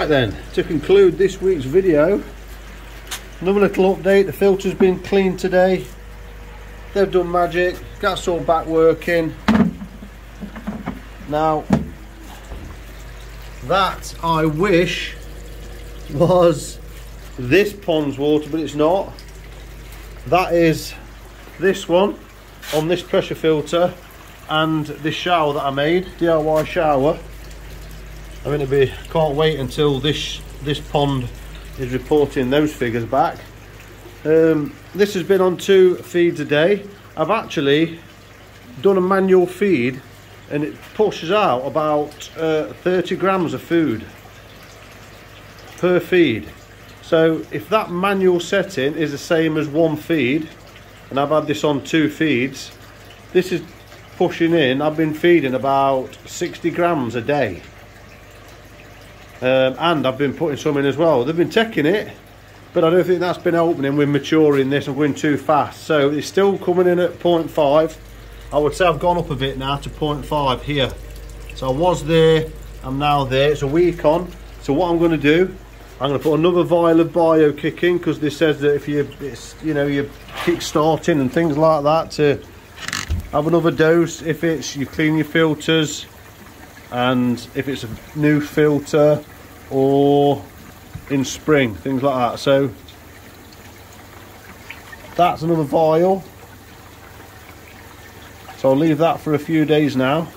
Right then, to conclude this week's video, another little update. The filter's been cleaned today. They've done magic, that's all back working. Now, that I wish was this pond's water, but it's not. That is this one on this pressure filter and this shower that I made, DIY shower. I'm going to be, can't wait until this pond is reporting those figures back. This has been on 2 feeds a day. I've actually done a manual feed and it pushes out about 30 grams of food per feed. So if that manual setting is the same as 1 feed, and I've had this on 2 feeds, this is pushing in, I've been feeding about 60 grams a day. And I've been putting some in as well. They've been taking it, but I don't think that's been opening with maturing this and going too fast. So it's still coming in at 0.5. I would say I've gone up a bit now to 0.5 here. So I was there, I'm now there. It's a week on. So what I'm going to do, I'm going to put another vial of Bio Kick in, because this says that if you're kick starting and things like that, to have another dose if it's you clean your filters, and if it's a new filter or in spring, things like that. So that's another vial, so I'll leave that for a few days now.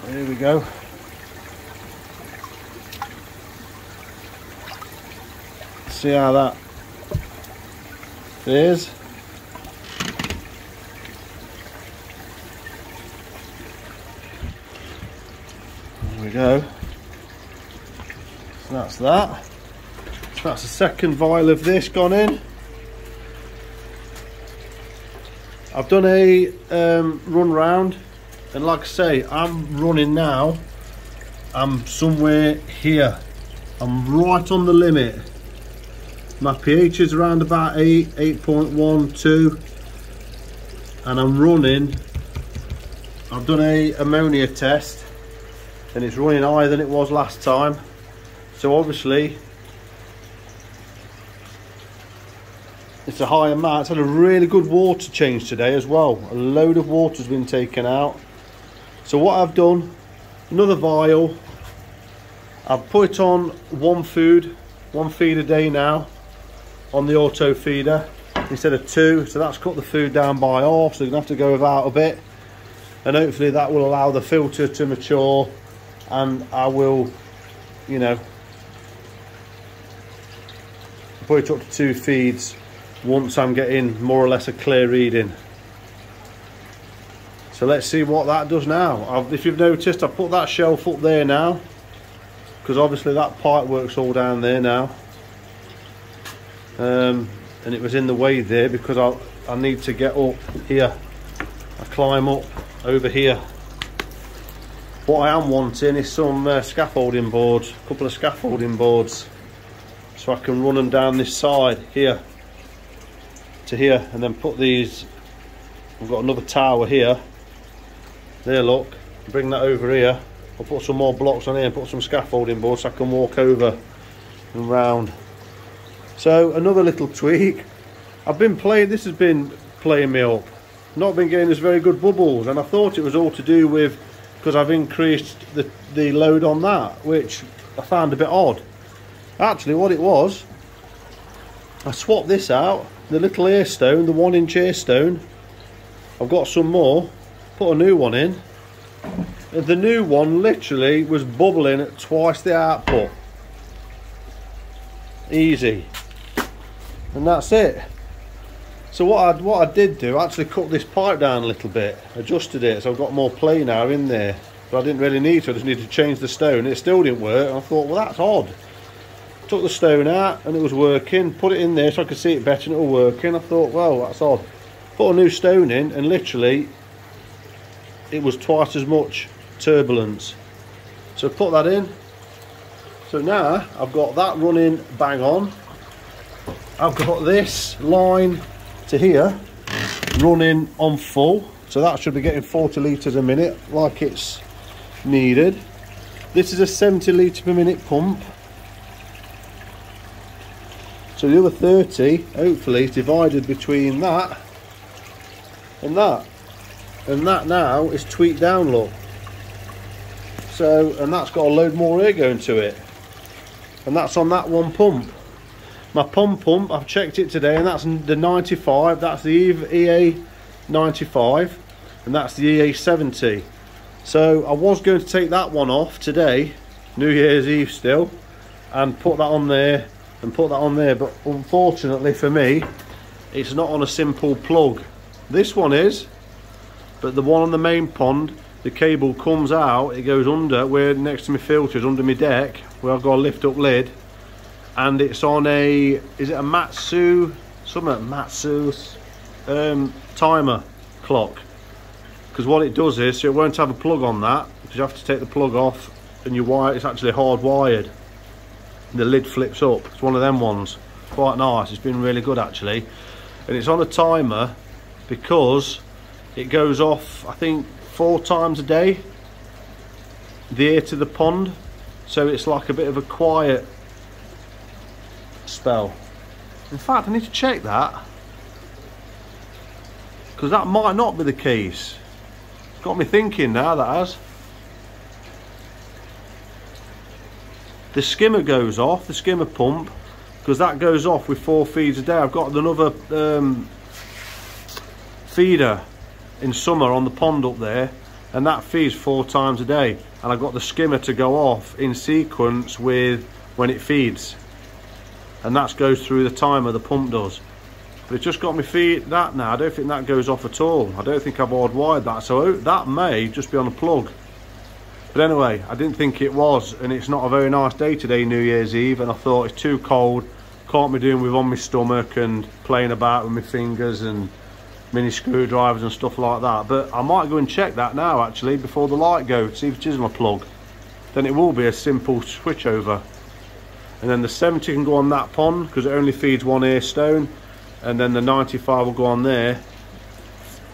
There we go. See how that fares. There we go. So that's that. So that's the second vial of this gone in. I've done a run round, and like I say, I'm running now. I'm somewhere here. I'm right on the limit. My pH is around about 8.1, 2, and I'm running. I've done a ammonia test, and it's running higher than it was last time. So obviously it's a high amount. It's had a really good water change today as well. A load of water's been taken out. So what I've done, another vial, I've put it on 1 feed a day now on the auto feeder instead of 2. So that's cut the food down by half, so you're gonna have to go without a bit, and hopefully that will allow the filter to mature, and I will, you know, put it up to 2 feeds once I'm getting more or less a clear reading. So let's see what that does now. If you've noticed, I put that shelf up there now, because obviously that pipe works all down there now, and it was in the way there because I need to get up here. I climb up over here. What I am wanting is some scaffolding boards, a couple of scaffolding boards, so I can run them down this side here to here, and then put these. I've got another tower here. There, look, bring that over here. I'll put some more blocks on here and put some scaffolding boards so I can walk over and round. So another little tweak. This has been playing me up. Not been getting as very good bubbles, and I thought it was all to do with because I've increased the load on that, which I found a bit odd. Actually what it was, I swapped this out, the little air stone, the 1-inch air stone. I've got some more, put a new one in. The new one literally was bubbling at twice the output. Easy. And that's it. So what I did do, I actually cut this pipe down a little bit, adjusted it, so I've got more play now in there. But I didn't really need to, I just needed to change the stone. It still didn't work, and I thought, well, that's odd. Took the stone out and it was working, put it in there so I could see it better and it was working. I thought, well, that's odd. Put a new stone in, and literally it was twice as much turbulence. So put that in. So now I've got that running bang on. I've got this line to here running on full, So that should be getting 40 litres a minute like it's needed. This is a 70 litre per minute pump. So the other 30 hopefully is divided between that and that. And that now is tweaked down, look. So, and that's got a load more air going to it. And that's on that one pump. My pump, I've checked it today, and that's the 95, that's the EA 95, and that's the EA 70. So I was going to take that one off today, New Year's Eve still, and put that on there, and put that on there, but unfortunately for me, it's not on a simple plug. This one is, but the one on the main pond, the cable comes out, it goes under, where next to my filters, under my deck, where I've got a lift up lid, and it's on a, is it a Matsu, timer clock. Because what it does is, so it won't have a plug on that, because you have to take the plug off, and your wire, it's actually hardwired. The lid flips up, it's one of them ones, quite nice, it's been really good actually. And it's on a timer, because it goes off, I think, 4 times a day, the air to the pond, so it's like a bit of a quiet spell. In fact, I need to check that, because that might not be the case. It's got me thinking now, that has. The skimmer goes off, the skimmer pump, because that goes off with 4 feeds a day. I've got another feeder in summer on the pond up there, and that feeds 4 times a day, and I've got the skimmer to go off in sequence with when it feeds, and that goes through the timer, the pump does. But it just got me feed that now. I don't think that goes off at all. I don't think I've hardwired that, so that may just be on a plug. But anyway, I didn't think it was, and it's not a very nice day today, New Year's Eve, and I thought it's too cold, can't be doing with on my stomach and playing about with my fingers and mini screwdrivers and stuff like that. But I might go and check that now actually before the light goes, see if it isn't a plug. Then it will be a simple switch over, and then the 70 can go on that pond because it only feeds 1 air stone, and then the 95 will go on there,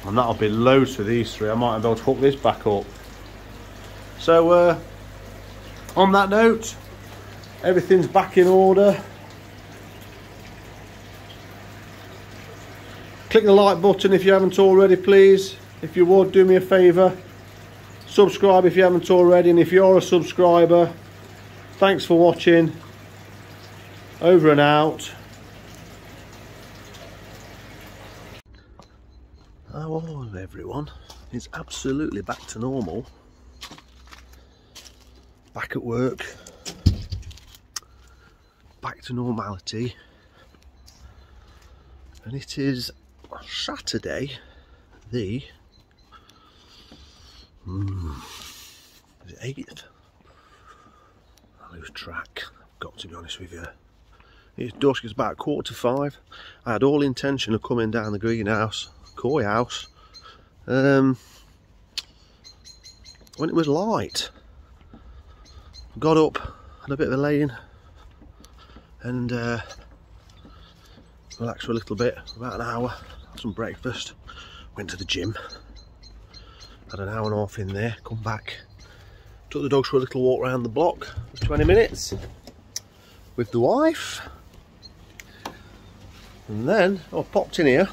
and that'll be loads for these 3. I might be able to hook this back up. So on that note, everything's back in order. Click the like button if you haven't already, please. If you would, do me a favour, subscribe if you haven't already, and if you're a subscriber, thanks for watching. Over and out. Hello everyone, it's absolutely back to normal. Back at work, back to normality, and it is Saturday, the 8th. I lose track, I've got to be honest with you. It's dusk, it's about 4:45. I had all intention of coming down the greenhouse, koi house, when it was light. Got up, had a bit of a lay-in, and relaxed for a little bit, about an hour, had some breakfast, went to the gym, had an hour and a half in there, come back, took the dogs for a little walk around the block for 20 minutes with the wife, and then I popped in here,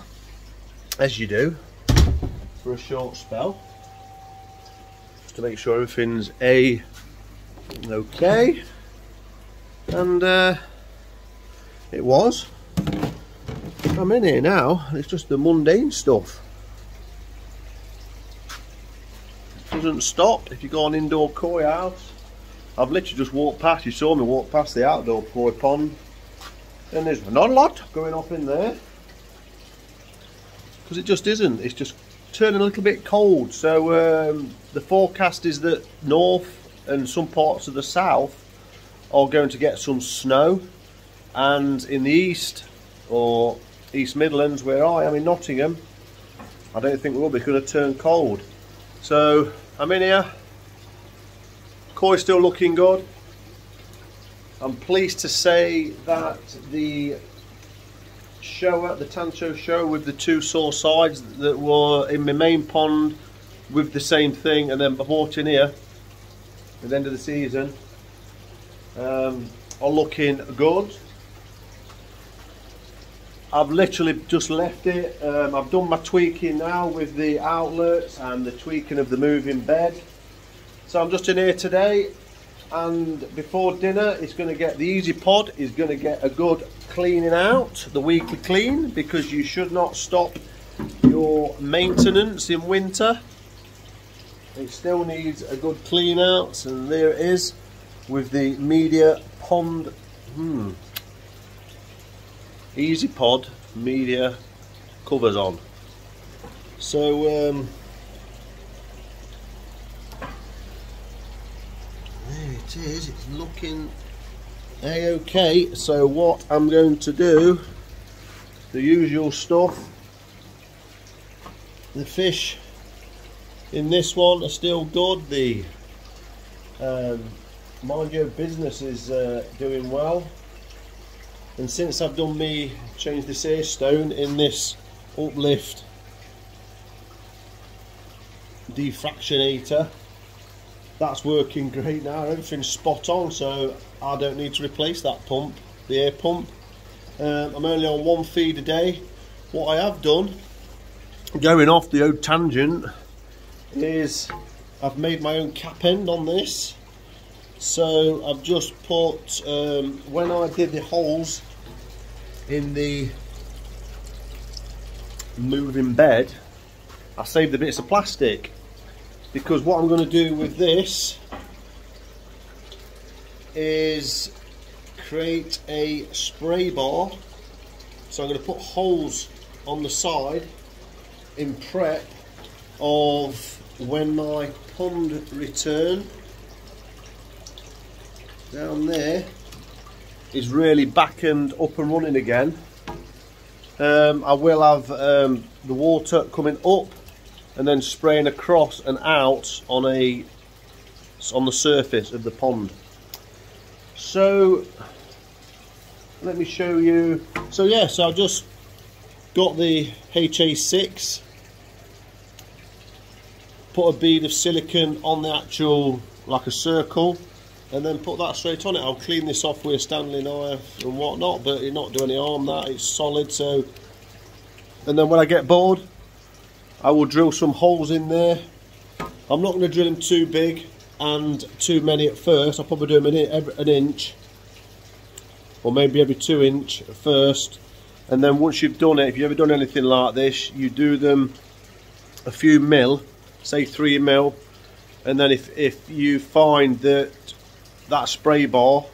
as you do, for a short spell, just to make sure everything's okay, and it was. I'm in here now, and it's just the mundane stuff. It doesn't stop if you go on indoor koi house. I've literally just walked past, you saw me walk past the outdoor koi pond, and there's not a lot going off in there, because it just isn't. It's just turning a little bit cold. So the forecast is that north and some parts of the south are going to get some snow, and in the east, or East Midlands where I am in Nottingham, I don't think we will be, going to turn cold. So I'm in here, koi's still looking good. I'm pleased to say that the shower, the Tanto shower with the two saw sides that were in my main pond with the same thing, and then I bought in here at the end of the season, are looking good. I've literally just left it. I've done my tweaking now with the outlets and the tweaking of the moving bed. So I'm just in here today, and before dinner it's going to get, the Easy Pod is going to get a good cleaning out, the weekly clean, because you should not stop your maintenance in winter. It still needs a good clean out, and there it is with the media pond, Easy Pod media covers on. So there it is, it's looking a-okay. So what I'm going to do, the usual stuff, the fish in this one are still good. The mind your business is doing well, and since I've done me change this air stone in this uplift defractionator, that's working great now. Everything's spot on, so I don't need to replace that pump, the air pump. I'm only on 1 feed a day. What I have done, going off the old tangent, is I've made my own cap end on this. So I've just put, when I did the holes in the moving bed, I saved the bits of plastic, because what I'm going to do with this is create a spray bar. So I'm going to put holes on the side in prep of when my pond return down there is really back and up and running again. I will have the water coming up and then spraying across and out on the surface of the pond. So let me show you. So yeah, so I've just got the HA6, put a bead of silicone on the actual, like a circle, and then put that straight on it. I'll clean this off with a Stanley knife and whatnot, but it'll not do any harm, that it's solid. So, and then when I get bored, I will drill some holes in there. I'm not going to drill them too big and too many at first. I'll probably do them an inch, or maybe every 2 inch at first. And then once you've done it, if you've ever done anything like this, you do them a few mil, say 3 mil, and then if you find that that spray bar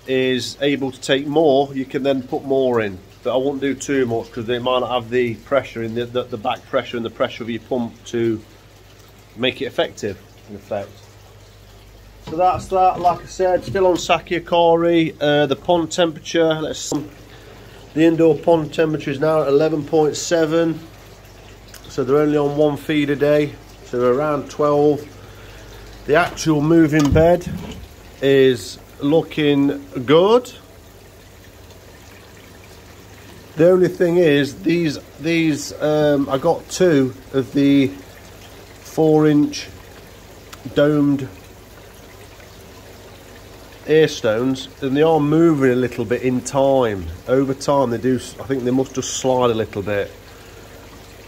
is able to take more, you can then put more in. But I won't do too much, because they might not have the pressure in the back pressure and the pressure of your pump to make it effective, in effect. So that's that. Like I said, still on Sakiakari. The pond temperature, the indoor pond temperature is now at 11.7. So they're only on 1 feed a day, so around 12. The actual moving bed is looking good. The only thing is, these I got 2 of the 4-inch domed air stones, and they are moving a little bit in time. Over time they do, I think they must just slide a little bit.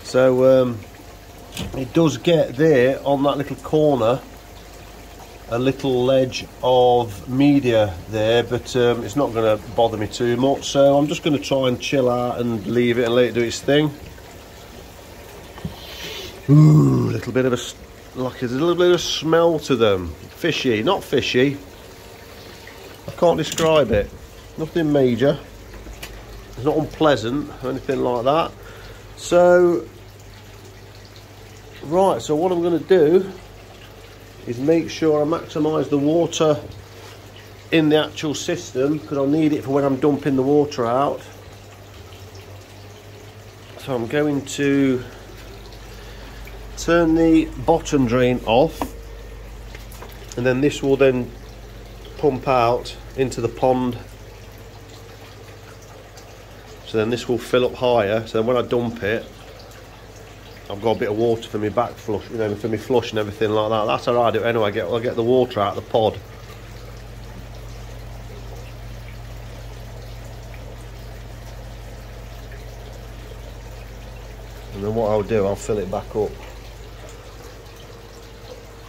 So it does get there on that little corner a little ledge of media there, but it's not going to bother me too much. So I'm just going to try and chill out and leave it and let it do its thing. Ooh, a little bit of a, like there's a little bit of smell to them. Fishy, not fishy. I can't describe it. Nothing major. It's not unpleasant or anything like that. So, right, so what I'm going to do is make sure I maximise the water in the actual system, because I'll need it for when I'm dumping the water out. So I'm going to turn the bottom drain off, and then this will then pump out into the pond So then this will fill up higher, so then when I dump it, I've got a bit of water for me back flush, you know, for me flush and everything like that. That's how I do it anyway. I get the water out of the pod. And then what I'll do, I'll fill it back up.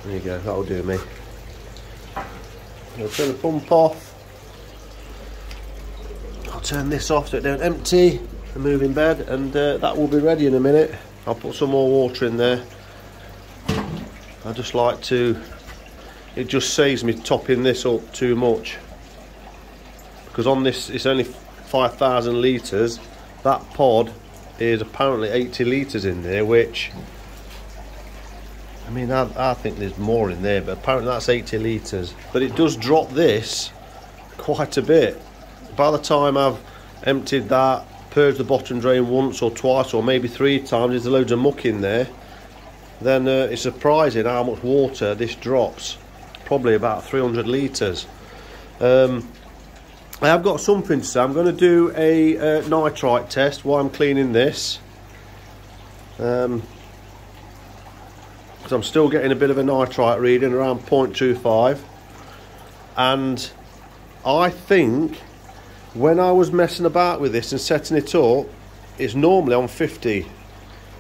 There you go, that'll do me. I'll turn the pump off. I'll turn this off so it don't empty and move in bed, and that will be ready in a minute. I'll put some more water in there. I just like to, it just saves me topping this up too much, because on this it's only 5,000 litres. That pod is apparently 80 litres in there, which, I mean, I think there's more in there, but apparently that's 80 litres. But it does drop this quite a bit. By the time I've emptied that, purged the bottom drain once or twice or maybe 3 times, there's loads of muck in there, then it's surprising how much water this drops. Probably about 300 litres. I have got something to say. I'm going to do a nitrite test while I'm cleaning this, because I'm still getting a bit of a nitrite reading around 0.25, and I think when I was messing about with this and setting it up, it's normally on 50,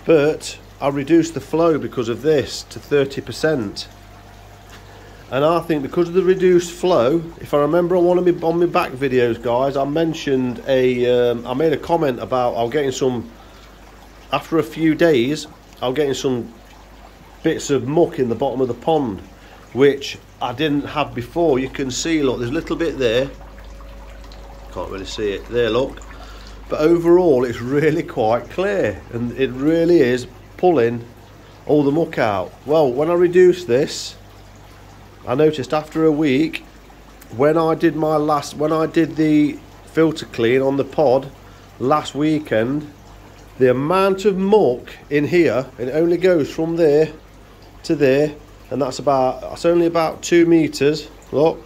but I reduced the flow because of this to 30%. And I think because of the reduced flow, if I remember on one of my back videos, guys, I mentioned I made a comment about I'm getting some, after a few days, I'm getting some bits of muck in the bottom of the pond, which I didn't have before. You can see, look, there's a little bit there. Can't really see it there, look, but overall it's really quite clear, and it really is pulling all the muck out. Well, when I reduced this, I noticed after a week, when I did the filter clean on the pod last weekend, the amount of muck in here, it only goes from there to there, and that's only about 2 meters. Look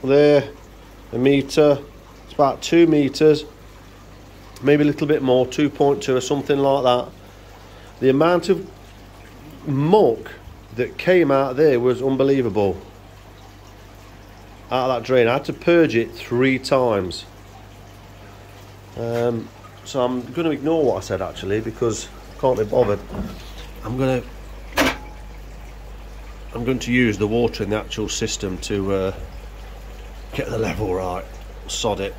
there, a meter, it's about 2 meters, maybe a little bit more, 2.2 or something like that. The amount of muck that came out there was unbelievable. Out of that drain, I had to purge it 3 times. So I'm going to ignore what I said actually, because I can't be bothered. I'm going to use the water in the actual system to get the level right. Sod it.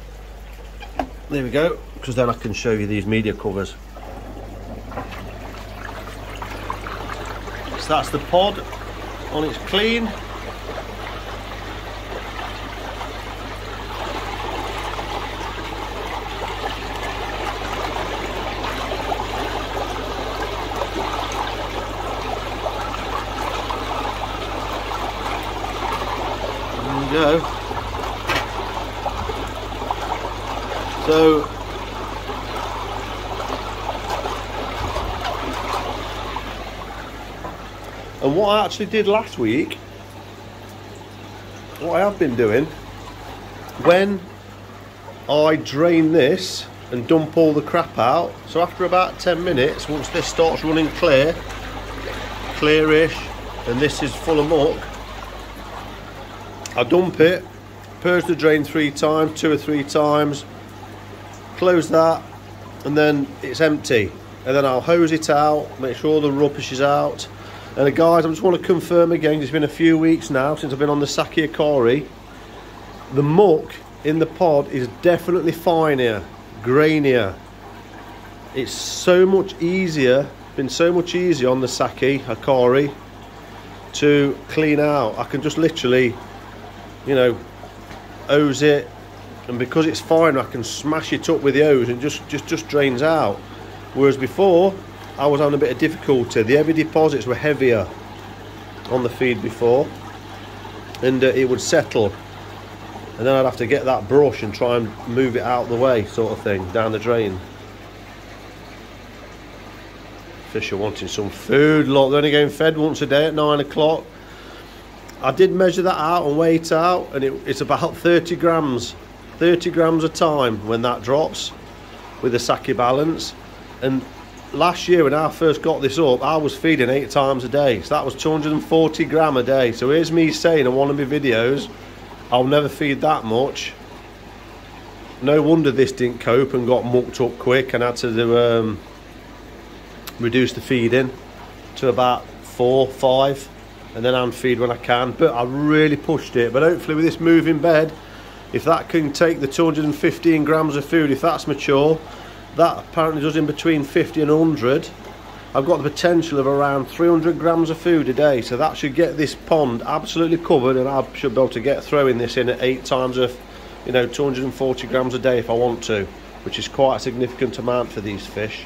There we go, because then I can show you these media covers. So that's the pod on its clean. There we go. So and what I actually did last week, what I have been doing, when I drain this and dump all the crap out, so after about 10 minutes, once this starts running clearish, and this is full of muck, I dump it, purge the drain 3 times, 2 or 3 times, close that, and then it's empty. And then I'll hose it out, make sure all the rubbish is out. And guys, I just want to confirm again, it's been a few weeks now since I've been on the Seachem. The muck in the pod is definitely finer, grainier. It's so much easier, been so much easier on the Seachem to clean out. I can just literally, you know, hose it, and because it's finer, I can smash it up with the hose and just drains out. Whereas before, I was having a bit of difficulty. The heavy deposits were heavier on the feed before, and it would settle, and then I'd have to get that brush and try and move it out the way, sort of thing, down the drain. Fish are wanting some food. Look, they're only getting fed once a day at 9 o'clock. I did measure that out and weigh it out, and it's about 30 grams a time when that drops. with the Saki balance. And last year when I first got this up, I was feeding 8 times a day, so that was 240 gram a day. So here's me saying in one of my videos, I'll never feed that much. No wonder this didn't cope and got mucked up quick, and had to do, reduce the feeding to about 4, 5, and then hand feed when I can. But I really pushed it. But hopefully with this moving bed, if that can take the 215 grams of food, if that's mature, that apparently does in between 50 and 100. I've got the potential of around 300 grams of food a day, so that should get this pond absolutely covered, and I should be able to get throwing this in at 8 times of, you know, 240 grams a day if I want to, which is quite a significant amount for these fish.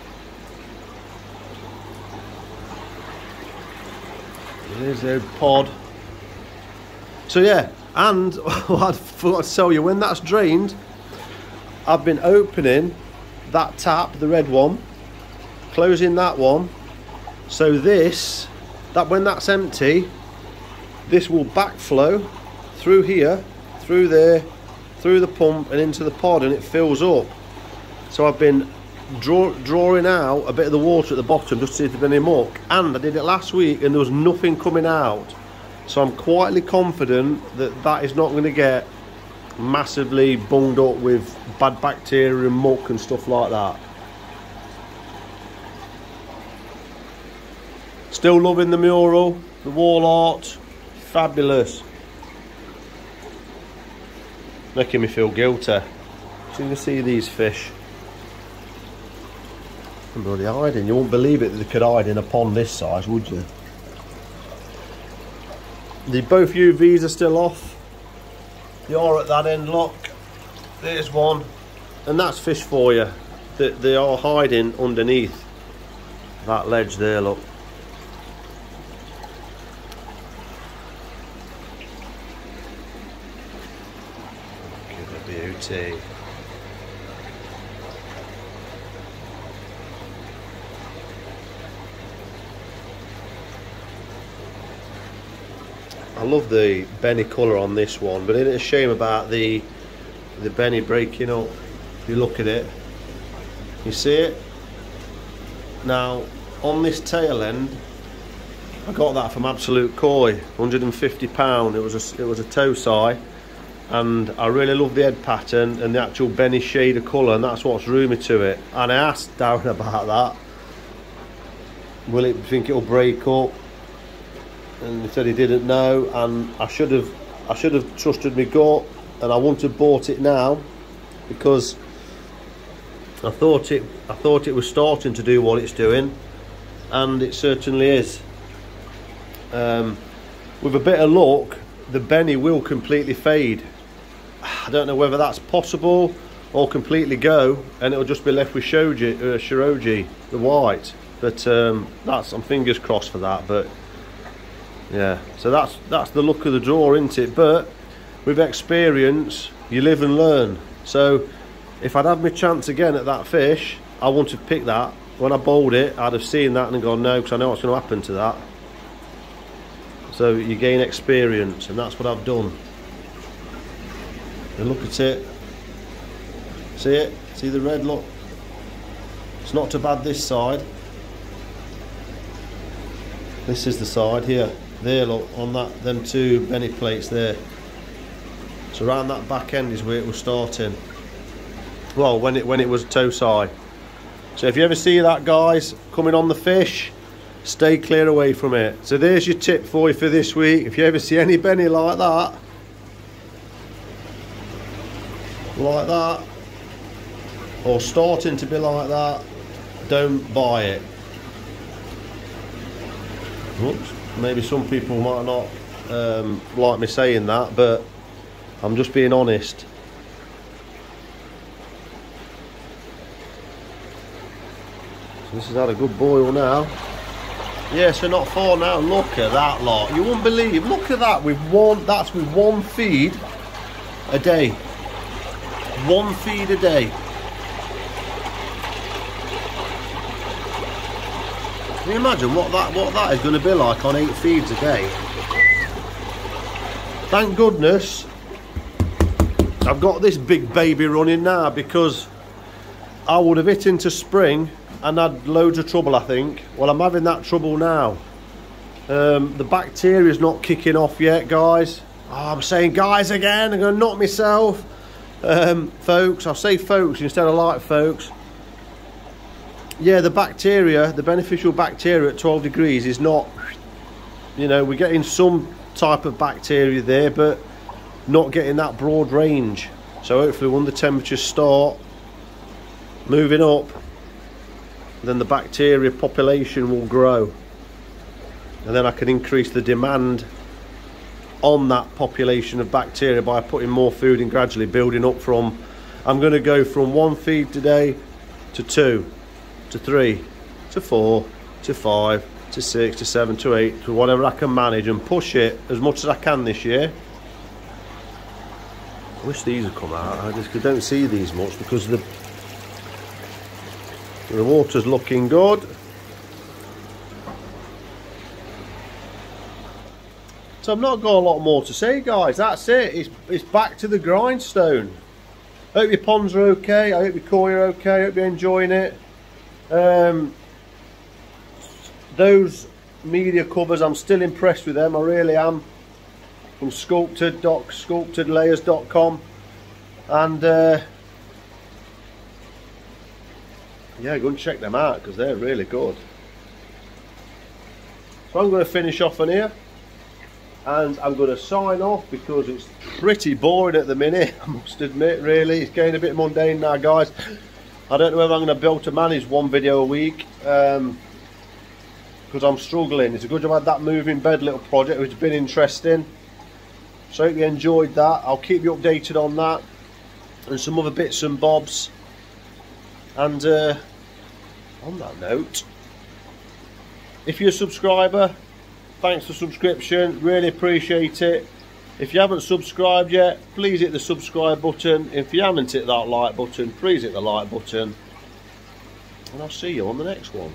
There's the pod. So yeah, and I forgot to tell you, when that's drained, I've been opening that tap, the red one, closing that one, so this, that when that's empty, this will backflow through here, through there, through the pump and into the pod, and it fills up. So I've been drawing out a bit of the water at the bottom just to see if there's any muck, and I did it last week and there was nothing coming out. So I'm quietly confident that that is not going to get massively bunged up with bad bacteria and muck and stuff like that. Still loving the mural, the wall art, fabulous. Making me feel guilty. So you can see these fish. I'm bloody hiding. You wouldn't believe it that they could hide in a pond this size, would you? Both UVs are still off. They are at that end, look. There's one. And that's fish for you. They are hiding underneath that ledge there, look. Look at the beauty. I love the Benny colour on this one, but it's a shame about the Benny breaking up. If you look at it, you see it? Now, on this tail end, I got that from Absolute Koi, £150. It was a Tosai, and I really love the head pattern and the actual Benny shade of colour, and that's what's drew me to it. And I asked Darren about that. Will it think it'll break up? And he said he didn't know, and I should have trusted my gut, and I wouldn't have bought it now, because I thought it was starting to do what it's doing, and it certainly is. With a bit of luck, the Benny will completely fade. I don't know whether that's possible or completely go, and it'll just be left with Shiroji, the white. But I'm fingers crossed for that. But yeah, so that's the luck of the draw, isn't it? But with experience, you live and learn. So if I'd had my chance again at that fish, I wouldn't have picked that. When I bowled it, I'd have seen that and gone no, because I know what's going to happen to that. So you gain experience, and that's what I've done. And look at it. See it? See the red? Look. It's not too bad this side. This is the side here. There, look, on that, them two Benny plates there. So around that back end is where it was starting. Well, when it was Tosai. So if you ever see that, guys, coming on the fish, stay clear away from it. So there's your tip for you for this week. If you ever see any Benny like that, or starting to be like that, don't buy it. Oops. Maybe some people might not like me saying that, but I'm just being honest. So this has had a good boil now. Yeah, so not far now. Look at that lot. You won't believe. Look at that. That's with one feed a day. One feed a day. Can you imagine what that is going to be like on 8 feeds a day? Thank goodness I've got this big baby running now, because I would have hit into spring and had loads of trouble, I think. Well, I'm having that trouble now. The bacteria is not kicking off yet, guys. Oh, I'm saying guys again, I'm going to knock myself. Folks, I'll say folks instead of like folks. Yeah, the bacteria, the beneficial bacteria at 12 degrees is not, you know, we're getting some type of bacteria there, but not getting that broad range. So hopefully when the temperatures start moving up, then the bacteria population will grow, and then I can increase the demand on that population of bacteria by putting more food in, gradually building up from, I'm going to go from 1 feed today to 2 to 3 to 4 to 5 to 6 to 7 to 8 to whatever I can manage, and push it as much as I can this year. I wish these would come out. I just don't see these much because the water's looking good. So I've not got a lot more to say, guys. That's it. It's back to the grindstone. Hope your ponds are okay. I hope your koi are okay. I hope you're enjoying it. Those media covers, I'm still impressed with them. I really am. From sculptedlayers.com, and yeah, go and check them out because they're really good. So I'm going to finish off on here, and I'm going to sign off because it's pretty boring at the minute, I must admit. Really, it's getting a bit mundane now, guys. I don't know whether I'm going to be able to manage one video a week because I'm struggling. It's a good job I had that moving bed little project, which has been interesting. So I hope you enjoyed that. I'll keep you updated on that and some other bits and bobs. And on that note, if you're a subscriber, thanks for subscription, really appreciate it. If you haven't subscribed yet, please hit the subscribe button. If you haven't hit that like button, please hit the like button. And I'll see you on the next one.